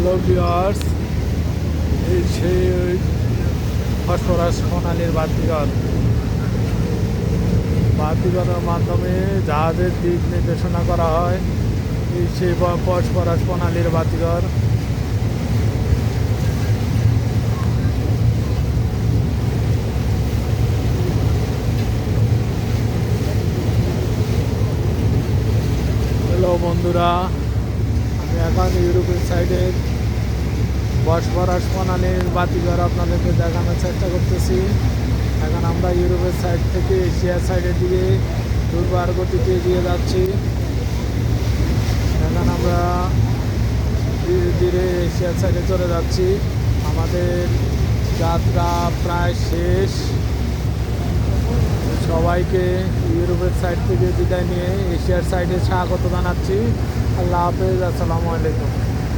Hello viewers, এই সেই phosphorus সোনালির বাতিঘরের মাধ্যমে জাহাজের দিক নির্দেশনা করা হয়। এই সেই ফসফরাস সোনালির বাতিঘর। হ্যালো বন্ধুরা, আমি এখন ইউরোপের সাইডের ফসফরাস সোনালির বাতিঘর আপনাদেরকে দেখানোর চেষ্টা করতেছি। এখন আমরা ইউরোপের সাইড থেকে এশিয়ার সাইডের দিকে দুর্বার গতিতে এগিয়ে যাচ্ছি। এখন আমরা ধীরে ধীরে এশিয়ার সাইডে চলে যাচ্ছি। আমাদের যাত্রা প্রায় শেষ। সবাইকে ইউরোপের সাইড থেকে বিদায় নিয়ে এশিয়ার সাইডে স্বাগত জানাচ্ছি। আল্লাহ হাফেজ, আসসালামু আলাইকুম।